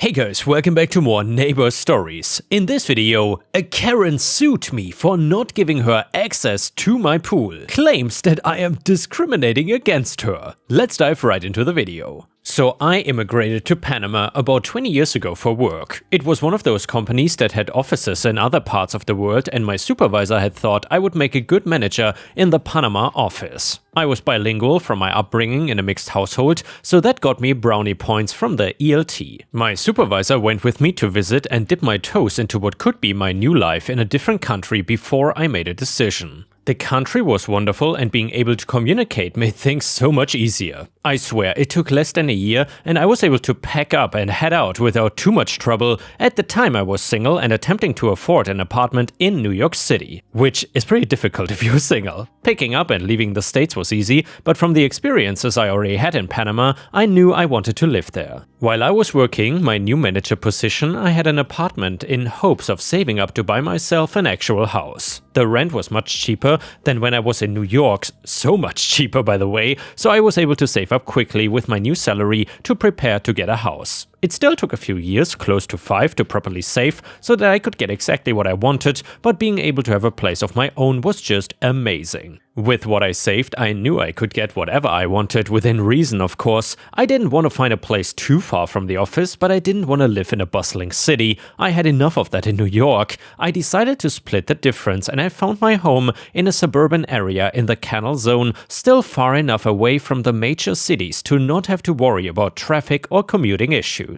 Hey guys, welcome back to more neighbor stories. In this video, a Karen sued me for not giving her access to my pool, claims that I am discriminating against her. Let's dive right into the video. So I immigrated to Panama about 20 years ago for work. It was one of those companies that had offices in other parts of the world, and my supervisor had thought I would make a good manager in the Panama office. I was bilingual from my upbringing in a mixed household, so that got me brownie points from the ELT. My supervisor went with me to visit and dip my toes into what could be my new life in a different country before I made a decision. The country was wonderful, and being able to communicate made things so much easier. I swear, it took less than a year and I was able to pack up and head out without too much trouble. At the time I was single and attempting to afford an apartment in New York City, which is pretty difficult if you're single. Picking up and leaving the States was easy, but from the experiences I already had in Panama, I knew I wanted to live there. While I was working my new manager position, I had an apartment in hopes of saving up to buy myself an actual house. The rent was much cheaper than when I was in New York, so much cheaper by the way, so I was able to save up quickly with my new salary to prepare to get a house. It still took a few years, close to 5, to properly save so that I could get exactly what I wanted, but being able to have a place of my own was just amazing. With what I saved, I knew I could get whatever I wanted, within reason of course. I didn't want to find a place too far from the office, but I didn't want to live in a bustling city. I had enough of that in New York. I decided to split the difference, and I found my home in a suburban area in the Canal Zone, still far enough away from the major cities to not have to worry about traffic or commuting issues.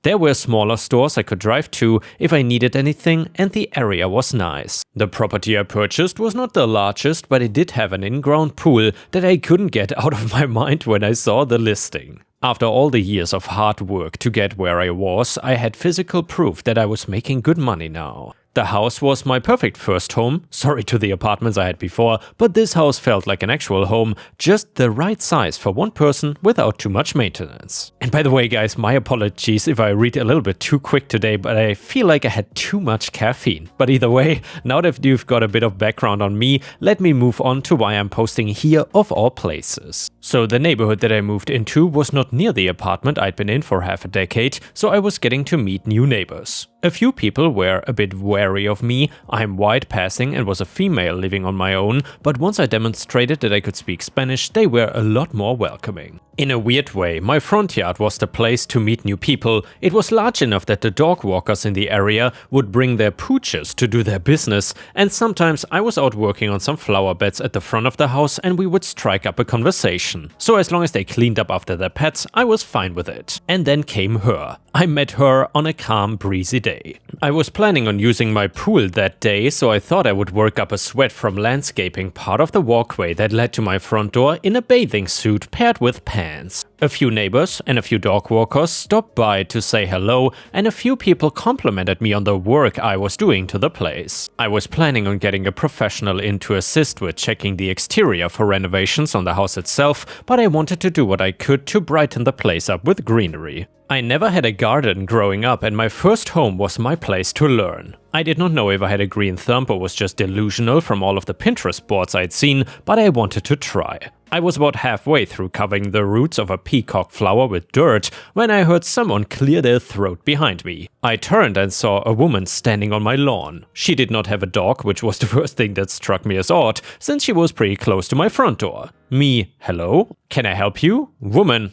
There were smaller stores I could drive to if I needed anything, and the area was nice. The property I purchased was not the largest, but it did have an in-ground pool that I couldn't get out of my mind when I saw the listing. After all the years of hard work to get where I was, I had physical proof that I was making good money now. The house was my perfect first home, sorry to the apartments I had before, but this house felt like an actual home, just the right size for one person without too much maintenance. And by the way guys, my apologies if I read a little bit too quick today, but I feel like I had too much caffeine. But either way, now that you've got a bit of background on me, let me move on to why I'm posting here of all places. So the neighborhood that I moved into was not near the apartment I'd been in for half a decade, so I was getting to meet new neighbors. A few people were a bit wary of me. I'm white passing and was a female living on my own, but once I demonstrated that I could speak Spanish, they were a lot more welcoming. In a weird way, my front yard was the place to meet new people. It was large enough that the dog walkers in the area would bring their pooches to do their business, and sometimes I was out working on some flower beds at the front of the house and we would strike up a conversation. So as long as they cleaned up after their pets, I was fine with it. And then came her. I met her on a calm, breezy day. I was planning on using my pool that day, so I thought I would work up a sweat from landscaping part of the walkway that led to my front door in a bathing suit paired with pants. A few neighbors and a few dog walkers stopped by to say hello, and a few people complimented me on the work I was doing to the place. I was planning on getting a professional in to assist with checking the exterior for renovations on the house itself, but I wanted to do what I could to brighten the place up with greenery. I never had a garden growing up, and my first home was my place to learn. I did not know if I had a green thumb or was just delusional from all of the Pinterest boards I'd seen, but I wanted to try. I was about halfway through covering the roots of a peacock flower with dirt when I heard someone clear their throat behind me. I turned and saw a woman standing on my lawn. She did not have a dog, which was the first thing that struck me as odd, since she was pretty close to my front door. Me, hello? Can I help you? Woman,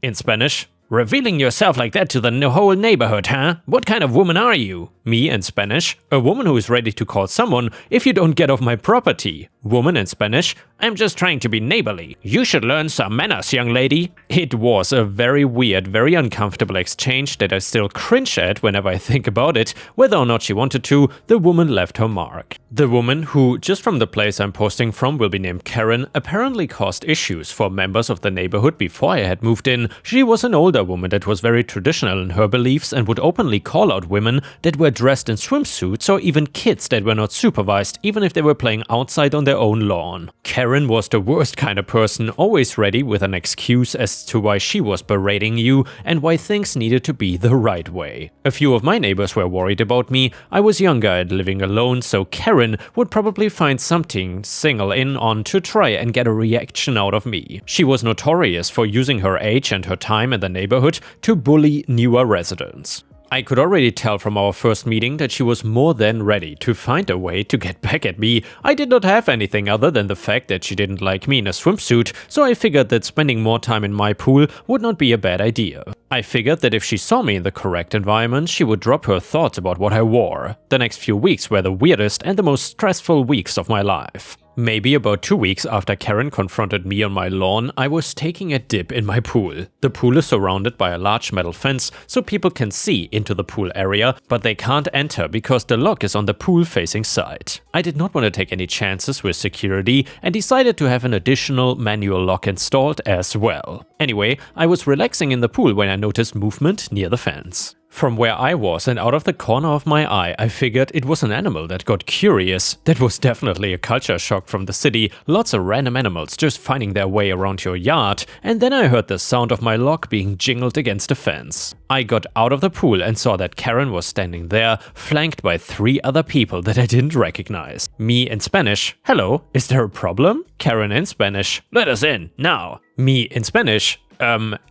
in Spanish. Revealing yourself like that to the whole neighborhood, huh? What kind of woman are you? Me in Spanish. A woman who is ready to call someone if you don't get off my property. Woman in Spanish. I'm just trying to be neighborly. You should learn some manners, young lady. It was a very weird, very uncomfortable exchange that I still cringe at whenever I think about it. Whether or not she wanted to, the woman left her mark. The woman, who just from the place I'm posting from will be named Karen, apparently caused issues for members of the neighborhood before I had moved in. She was an older woman that was very traditional in her beliefs and would openly call out women that were dressed in swimsuits or even kids that were not supervised, even if they were playing outside on their their own lawn. Karen was the worst kind of person, always ready with an excuse as to why she was berating you and why things needed to be the right way. A few of my neighbors were worried about me. I was younger and living alone, so Karen would probably find something single in on to try and get a reaction out of me. She was notorious for using her age and her time in the neighborhood to bully newer residents. I could already tell from our first meeting that she was more than ready to find a way to get back at me. I did not have anything other than the fact that she didn't like me in a swimsuit, so I figured that spending more time in my pool would not be a bad idea. I figured that if she saw me in the correct environment, she would drop her thoughts about what I wore. The next few weeks were the weirdest and the most stressful weeks of my life. Maybe about 2 weeks after Karen confronted me on my lawn, I was taking a dip in my pool. The pool is surrounded by a large metal fence, so people can see into the pool area, but they can't enter because the lock is on the pool-facing side. I did not want to take any chances with security and decided to have an additional manual lock installed as well. Anyway, I was relaxing in the pool when I noticed movement near the fence. From where I was and out of the corner of my eye, I figured it was an animal that got curious. That was definitely a culture shock from the city, lots of random animals just finding their way around your yard, and then I heard the sound of my lock being jingled against the fence. I got out of the pool and saw that Karen was standing there, flanked by 3 other people that I didn't recognize. Me in Spanish, "Hello, is there a problem?" Karen in Spanish, "Let us in, now." Me in Spanish,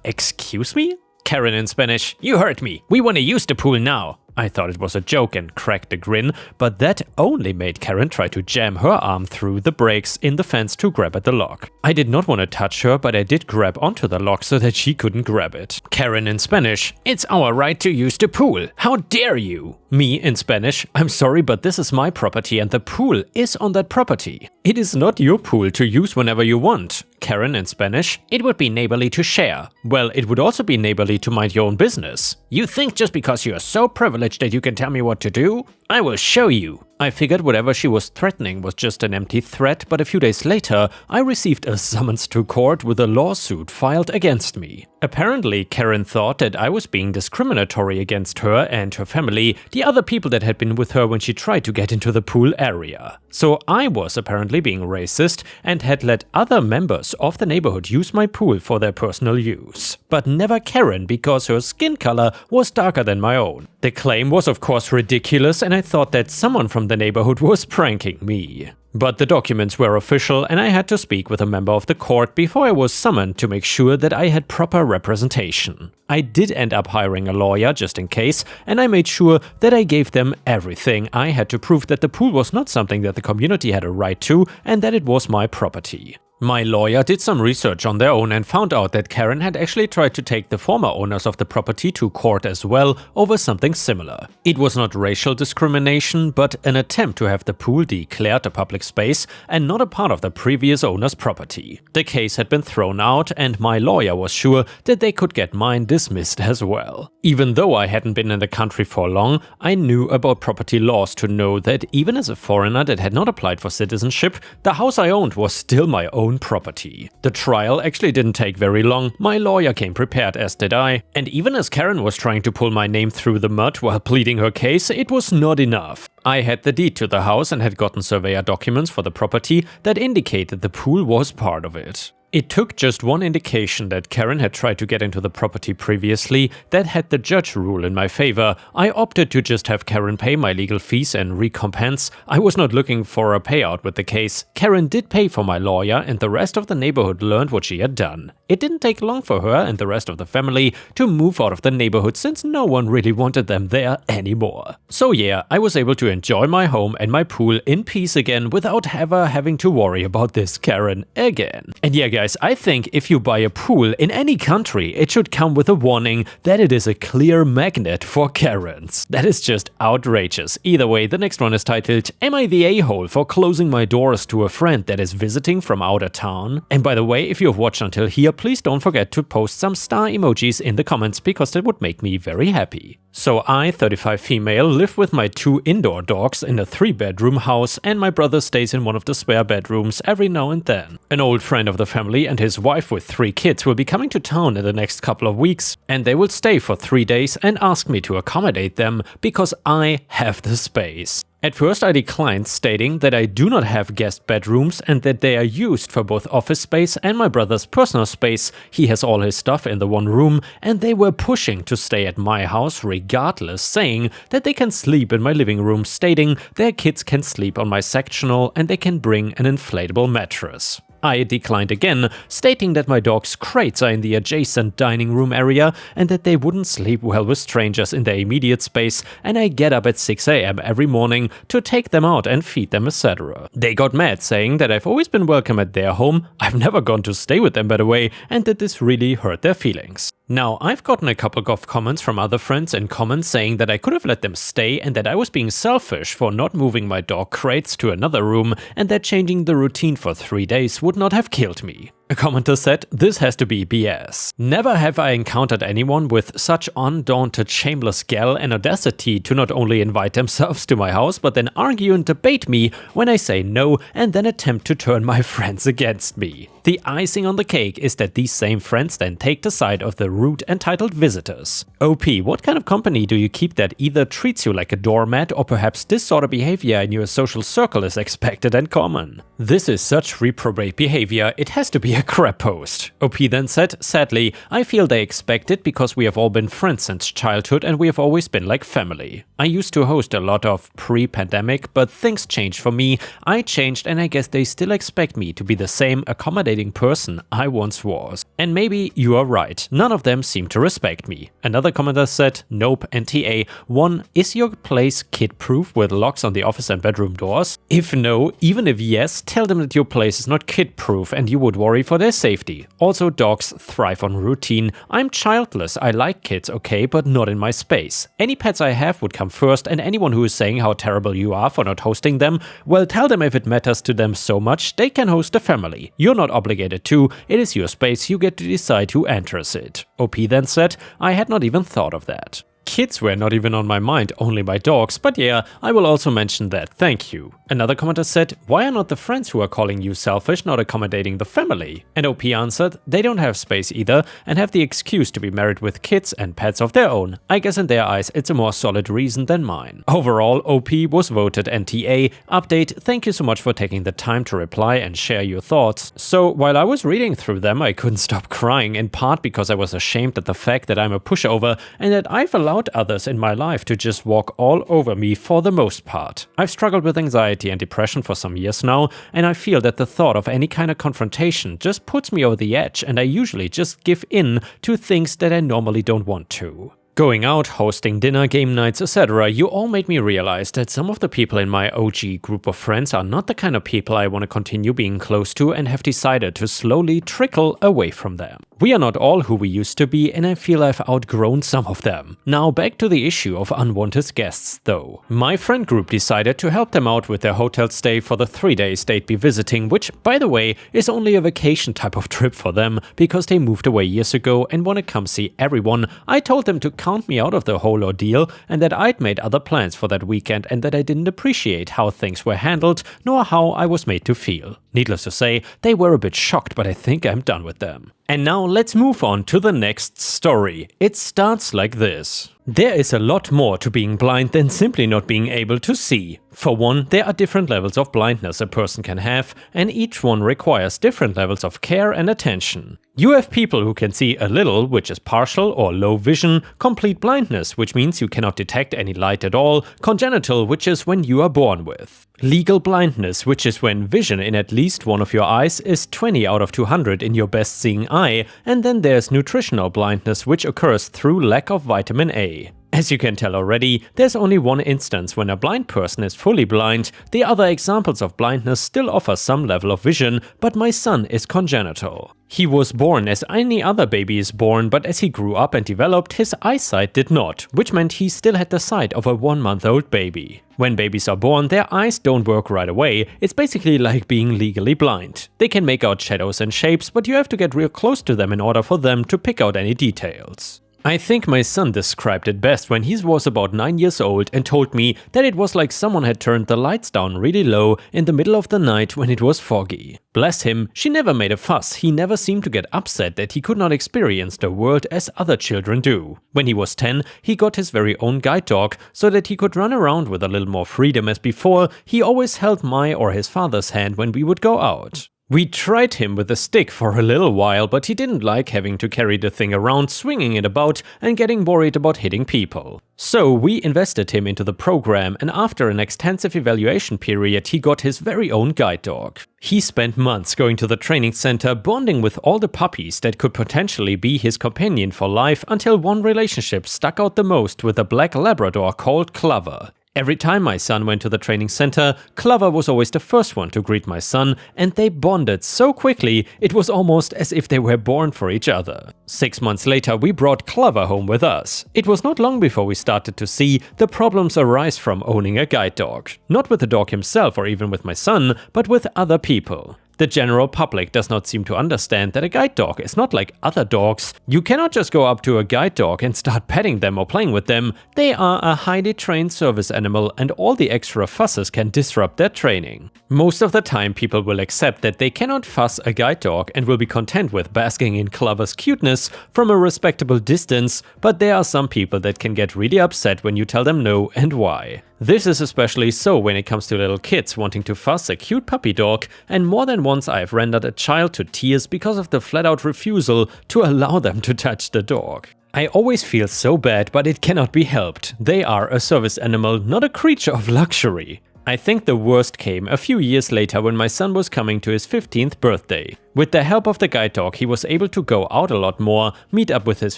excuse me? Karen in Spanish, "You heard me. We want to use the pool now." I thought it was a joke and cracked a grin, but that only made Karen try to jam her arm through the breaks in the fence to grab at the lock. I did not want to touch her, but I did grab onto the lock so that she couldn't grab it. Karen in Spanish, "It's our right to use the pool. How dare you?" Me in Spanish, "I'm sorry, but this is my property and the pool is on that property. It is not your pool to use whenever you want." Karen in Spanish, "It would be neighborly to share." Well, it would also be neighborly to mind your own business. "You think just because you are so privileged that you can tell me what to do? I will show you." I figured whatever she was threatening was just an empty threat, but a few days later, I received a summons to court with a lawsuit filed against me. Apparently, Karen thought that I was being discriminatory against her and her family, the other people that had been with her when she tried to get into the pool area. So I was apparently being racist and had let other members of the neighborhood use my pool for their personal use. But never Karen, because her skin color was darker than my own. The claim was of course ridiculous, and I thought that someone from the neighborhood was pranking me. But the documents were official and I had to speak with a member of the court before I was summoned to make sure that I had proper representation. I did end up hiring a lawyer just in case, and I made sure that I gave them everything I had to prove that the pool was not something that the community had a right to and that it was my property. My lawyer did some research on their own and found out that Karen had actually tried to take the former owners of the property to court as well over something similar. It was not racial discrimination, but an attempt to have the pool declared a public space and not a part of the previous owner's property. The case had been thrown out and my lawyer was sure that they could get mine dismissed as well. Even though I hadn't been in the country for long, I knew about property laws to know that even as a foreigner that had not applied for citizenship, the house I owned was still my own property. The trial actually didn't take very long, my lawyer came prepared as did I, and even as Karen was trying to pull my name through the mud while pleading her case, it was not enough. I had the deed to the house and had gotten surveyor documents for the property that indicated the pool was part of it. It took just one indication that Karen had tried to get into the property previously that had the judge rule in my favor. I opted to just have Karen pay my legal fees and recompense. I was not looking for a payout with the case. Karen did pay for my lawyer and the rest of the neighborhood learned what she had done. It didn't take long for her and the rest of the family to move out of the neighborhood since no one really wanted them there anymore. So yeah, I was able to enjoy my home and my pool in peace again without ever having to worry about this Karen again. And yeah guys, I think if you buy a pool in any country, it should come with a warning that it is a clear magnet for Karens. That is just outrageous. Either way, the next one is titled, "Am I the a-hole for closing my doors to a friend that is visiting from out of town?" And by the way, if you have watched until here, please don't forget to post some star emojis in the comments because that would make me very happy. So I, 35 female, live with my 2 indoor dogs in a 3-bedroom house and my brother stays in one of the spare bedrooms every now and then. An old friend of the family and his wife with 3 kids will be coming to town in the next couple of weeks and they will stay for 3 days and ask me to accommodate them because I have the space. At first I declined, stating that I do not have guest bedrooms and that they are used for both office space and my brother's personal space. He has all his stuff in the one room, and they were pushing to stay at my house regardless, saying that they can sleep in my living room, stating their kids can sleep on my sectional and they can bring an inflatable mattress. I declined again, stating that my dog's crates are in the adjacent dining room area and that they wouldn't sleep well with strangers in their immediate space, and I get up at 6 AM every morning to take them out and feed them, etc. They got mad, saying that I've always been welcome at their home, I've never gone to stay with them by the way, and that this really hurt their feelings. Now, I've gotten a couple of comments from other friends in comments saying that I could have let them stay and that I was being selfish for not moving my dog crates to another room and that changing the routine for 3 days would not have killed me. A commenter said, "This has to be BS. Never have I encountered anyone with such undaunted shameless gall and audacity to not only invite themselves to my house but then argue and debate me when I say no and then attempt to turn my friends against me. The icing on the cake is that these same friends then take the side of the rude entitled visitors. OP, what kind of company do you keep that either treats you like a doormat or perhaps this sort of behavior in your social circle is expected and common? This is such reprobate behavior, it has to be a crap post." OP then said, "Sadly, I feel they expect it because we have all been friends since childhood and we have always been like family. I used to host a lot of pre-pandemic, but things changed for me. I changed and I guess they still expect me to be the same accommodating person I once was. And maybe you are right, none of them seem to respect me." Another commenter said, "Nope, NTA. 1. Is your place kid-proof with locks on the office and bedroom doors? If no, even if yes, tell them that your place is not kid-proof and you would worry for their safety. Also, dogs thrive on routine. I'm childless, I like kids, okay, but not in my space. Any pets I have would come first, and anyone who is saying how terrible you are for not hosting them, well, tell them if it matters to them so much, they can host a family. You're not obligated to, it is your space, you get to decide who enters it." OP then said, "I had not even thought of that. Kids were not even on my mind, only my dogs, but yeah, I will also mention that, thank you." Another commenter said, "Why are not the friends who are calling you selfish not accommodating the family?" And OP answered, "They don't have space either and have the excuse to be married with kids and pets of their own. I guess in their eyes it's a more solid reason than mine." Overall, OP was voted NTA. Update, thank you so much for taking the time to reply and share your thoughts. So while I was reading through them, I couldn't stop crying, in part because I was ashamed at the fact that I'm a pushover and that I've allowed others in my life to just walk all over me for the most part. I've struggled with anxiety and depression for some years now, and I feel that the thought of any kind of confrontation just puts me over the edge, and I usually just give in to things that I normally don't want to. Going out, hosting dinner, game nights, etc., you all made me realize that some of the people in my OG group of friends are not the kind of people I want to continue being close to and have decided to slowly trickle away from them. We are not all who we used to be, and I feel I've outgrown some of them. Now back to the issue of unwanted guests though. My friend group decided to help them out with their hotel stay for the 3 days they'd be visiting, which, by the way, is only a vacation type of trip for them because they moved away years ago and want to come see everyone. I told them to count me out of the whole ordeal and that I'd made other plans for that weekend and that I didn't appreciate how things were handled nor how I was made to feel. Needless to say, they were a bit shocked, but I think I'm done with them. And now let's move on to the next story. It starts like this. There is a lot more to being blind than simply not being able to see. For one, there are different levels of blindness a person can have, and each one requires different levels of care and attention. You have people who can see a little, which is partial or low vision, complete blindness, which means you cannot detect any light at all, congenital, which is when you are born with. Legal blindness, which is when vision in at least one of your eyes is 20 out of 200 in your best seeing eye, and then there's nutritional blindness, which occurs through lack of vitamin A. As you can tell already, there's only one instance when a blind person is fully blind. The other examples of blindness still offer some level of vision, but my son is congenital. He was born as any other baby is born, but as he grew up and developed, his eyesight did not, which meant he still had the sight of a 1-month-old baby. When babies are born, their eyes don't work right away. It's basically like being legally blind. They can make out shadows and shapes, but you have to get real close to them in order for them to pick out any details. I think my son described it best when he was about 9 years old and told me that it was like someone had turned the lights down really low in the middle of the night when it was foggy. Bless him, she never made a fuss. He never seemed to get upset that he could not experience the world as other children do. When he was 10, he got his very own guide dog so that he could run around with a little more freedom as before. He always held my or his father's hand when we would go out. We tried him with a stick for a little while, but he didn't like having to carry the thing around, swinging it about and getting worried about hitting people. So we invested him into the program, and after an extensive evaluation period, he got his very own guide dog. He spent months going to the training center, bonding with all the puppies that could potentially be his companion for life, until one relationship stuck out the most with a black Labrador called Clover. Every time my son went to the training center, Clover was always the first one to greet my son, and they bonded so quickly it was almost as if they were born for each other. 6 months later, we brought Clover home with us. It was not long before we started to see the problems arise from owning a guide dog. Not with the dog himself or even with my son, but with other people. The general public does not seem to understand that a guide dog is not like other dogs. You cannot just go up to a guide dog and start petting them or playing with them. They are a highly trained service animal, and all the extra fusses can disrupt their training. Most of the time people will accept that they cannot fuss a guide dog and will be content with basking in Clover's cuteness from a respectable distance, but there are some people that can get really upset when you tell them no and why. This is especially so when it comes to little kids wanting to fuss a cute puppy dog, and more than once I have rendered a child to tears because of the flat-out refusal to allow them to touch the dog. I always feel so bad, but it cannot be helped. They are a service animal, not a creature of luxury. I think the worst came a few years later when my son was coming to his 15th birthday. With the help of the guide dog, he was able to go out a lot more, meet up with his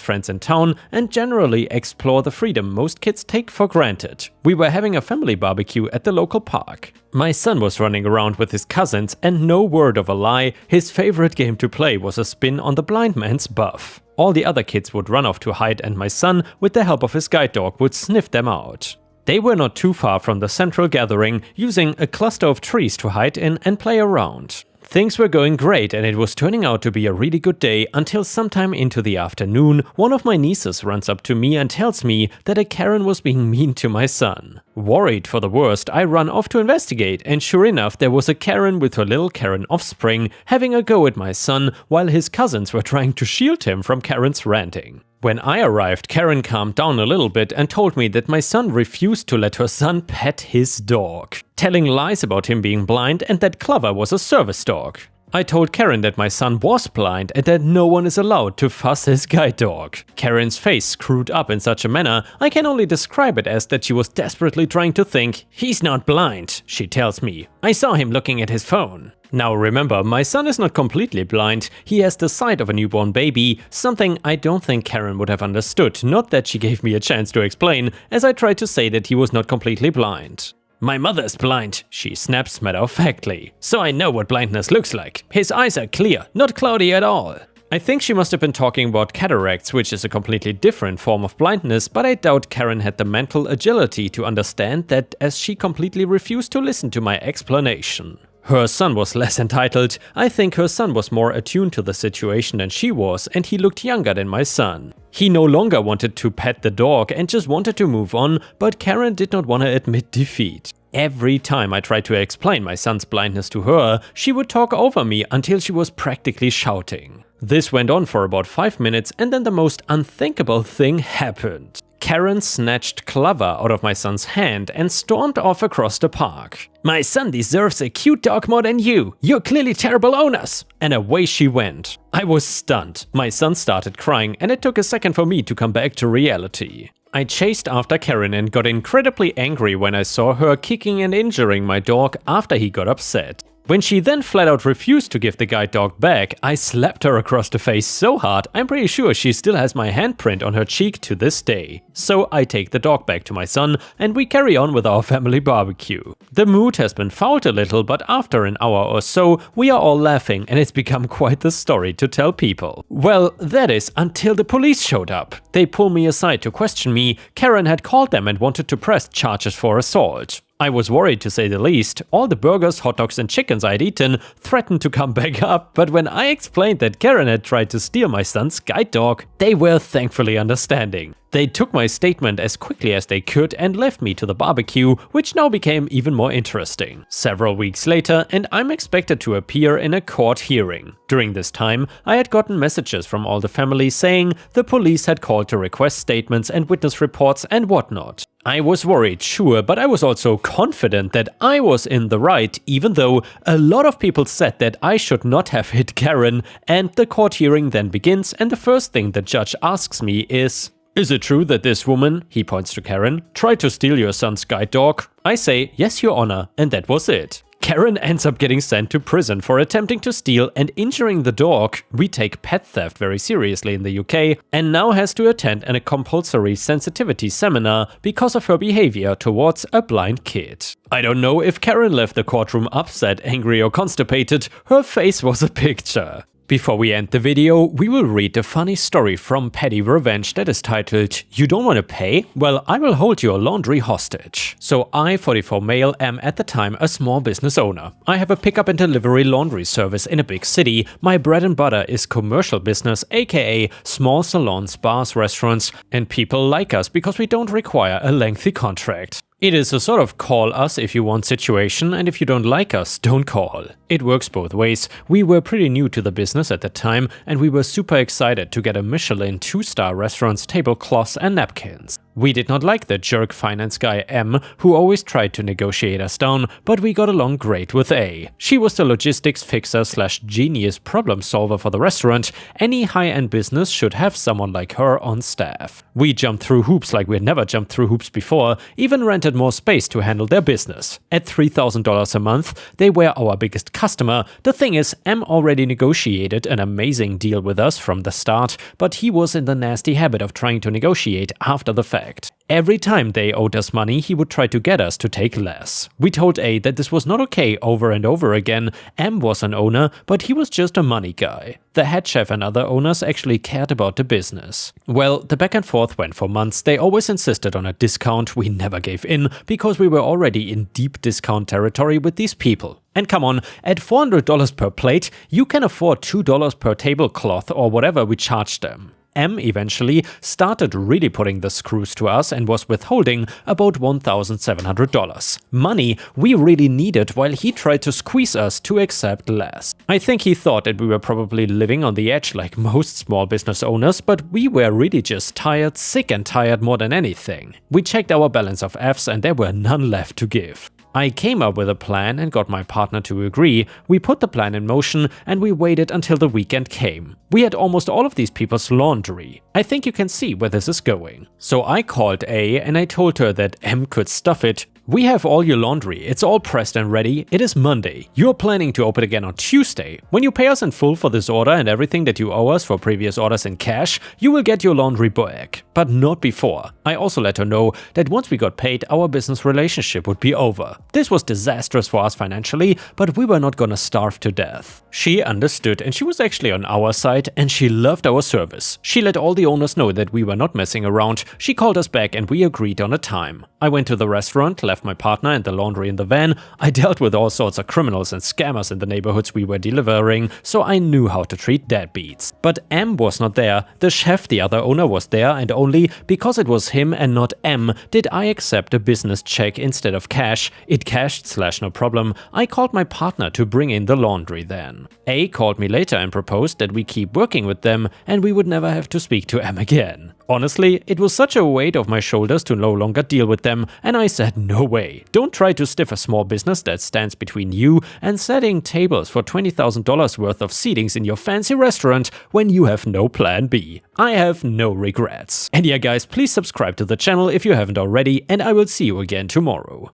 friends in town, and generally explore the freedom most kids take for granted. We were having a family barbecue at the local park. My son was running around with his cousins, and no word of a lie, his favorite game to play was a spin on the blind man's buff. All the other kids would run off to hide, and my son, with the help of his guide dog, would sniff them out. They were not too far from the central gathering, using a cluster of trees to hide in and play around. Things were going great, and it was turning out to be a really good day until sometime into the afternoon, one of my nieces runs up to me and tells me that a Karen was being mean to my son. Worried for the worst, I run off to investigate, and sure enough there was a Karen with her little Karen offspring having a go at my son while his cousins were trying to shield him from Karen's ranting. When I arrived, Karen calmed down a little bit and told me that my son refused to let her son pet his dog, telling lies about him being blind and that Clover was a service dog. I told Karen that my son was blind and that no one is allowed to fuss his guide dog. Karen's face screwed up in such a manner, I can only describe it as that she was desperately trying to think. "He's not blind," she tells me. "I saw him looking at his phone." Now remember, my son is not completely blind. He has the sight of a newborn baby, something I don't think Karen would have understood, not that she gave me a chance to explain, as I tried to say that he was not completely blind. "My mother's blind," she snaps matter-of-factly, "so I know what blindness looks like. His eyes are clear, not cloudy at all." I think she must have been talking about cataracts, which is a completely different form of blindness, but I doubt Karen had the mental agility to understand that, as she completely refused to listen to my explanation. Her son was less entitled. I think her son was more attuned to the situation than she was, and he looked younger than my son. He no longer wanted to pet the dog and just wanted to move on, but Karen did not want to admit defeat. Every time I tried to explain my son's blindness to her, she would talk over me until she was practically shouting. This went on for about 5 minutes, and then the most unthinkable thing happened. Karen snatched Clover out of my son's hand and stormed off across the park. "My son deserves a cute dog more than you. You're clearly terrible owners." And away she went. I was stunned. My son started crying, and it took a second for me to come back to reality. I chased after Karen and got incredibly angry when I saw her kicking and injuring my dog after he got upset. When she then flat out refused to give the guide dog back, I slapped her across the face so hard I'm pretty sure she still has my handprint on her cheek to this day. So I take the dog back to my son and we carry on with our family barbecue. The mood has been fouled a little, but after an hour or so we are all laughing and it's become quite the story to tell people. Well, that is until the police showed up. They pulled me aside to question me. Karen had called them and wanted to press charges for assault. I was worried, to say the least. All the burgers, hot dogs and chickens I had eaten threatened to come back up, but when I explained that Karen had tried to steal my son's guide dog, they were thankfully understanding. They took my statement as quickly as they could and left me to the barbecue, which now became even more interesting. Several weeks later, and I'm expected to appear in a court hearing. During this time, I had gotten messages from all the families saying the police had called to request statements and witness reports and whatnot. I was worried, sure, but I was also confident that I was in the right, even though a lot of people said that I should not have hit Karen, and the court hearing then begins, and the first thing the judge asks me is it true that this woman, he points to Karen, tried to steal your son's guide dog? I say, yes, Your Honor, and that was it. Karen ends up getting sent to prison for attempting to steal and injuring the dog. We take pet theft very seriously in the UK, and now has to attend a compulsory sensitivity seminar because of her behavior towards a blind kid. I don't know if Karen left the courtroom upset, angry or constipated, her face was a picture. Before we end the video, we will read a funny story from Petty Revenge that is titled, "You don't want to pay? Well, I will hold your laundry hostage." So I, 44 male, am at the time a small business owner. I have a pickup and delivery laundry service in a big city. My bread and butter is commercial business, aka small salons, bars, restaurants, and people like us because we don't require a lengthy contract. It is a sort of call us if you want situation, and if you don't like us, don't call. It works both ways. We were pretty new to the business at the time, and we were super excited to get a Michelin 2-star restaurant's tablecloths and napkins. We did not like the jerk finance guy M, who always tried to negotiate us down, but we got along great with A. She was the logistics fixer / genius problem solver for the restaurant. Any high-end business should have someone like her on staff. We jumped through hoops like we'd never jumped through hoops before, even rented more space to handle their business. At $3,000 a month, they were our biggest customer. The thing is, M already negotiated an amazing deal with us from the start, but he was in the nasty habit of trying to negotiate after the fact. Every time they owed us money, he would try to get us to take less. We told A that this was not okay over and over again. M was an owner, but he was just a money guy. The head chef and other owners actually cared about the business. Well, the back and forth went for months. They always insisted on a discount. We never gave in because we were already in deep discount territory with these people. And come on, at $400 per plate, you can afford $2 per tablecloth or whatever we charged them. M eventually started really putting the screws to us and was withholding about $1,700. Money we really needed while he tried to squeeze us to accept less. I think he thought that we were probably living on the edge like most small business owners, but we were really just tired, sick and tired more than anything. We checked our balance of Fs and there were none left to give. I came up with a plan and got my partner to agree. We put the plan in motion and we waited until the weekend came. We had almost all of these people's laundry. I think you can see where this is going. So I called A and I told her that M could stuff it. We have all your laundry, it's all pressed and ready, it is Monday. You're planning to open again on Tuesday. When you pay us in full for this order and everything that you owe us for previous orders in cash, you will get your laundry back. But not before. I also let her know that once we got paid, our business relationship would be over. This was disastrous for us financially, but we were not gonna starve to death. She understood and she was actually on our side and she loved our service. She let all the owners know that we were not messing around. She called us back and we agreed on a time. I went to the restaurant, left my partner and the laundry in the van. I dealt with all sorts of criminals and scammers in the neighborhoods we were delivering, so I knew how to treat deadbeats. But M was not there. The chef, the other owner, was there, and only because it was him and not M did I accept a business check instead of cash. It cashed / no problem. I called my partner to bring in the laundry then. A called me later and proposed that we keep working with them and we would never have to speak to M again. Honestly, it was such a weight off my shoulders to no longer deal with them, and I said no way. Don't try to stiff a small business that stands between you and setting tables for $20,000 worth of seatings in your fancy restaurant when you have no plan B. I have no regrets. And yeah guys, please subscribe to the channel if you haven't already, and I will see you again tomorrow.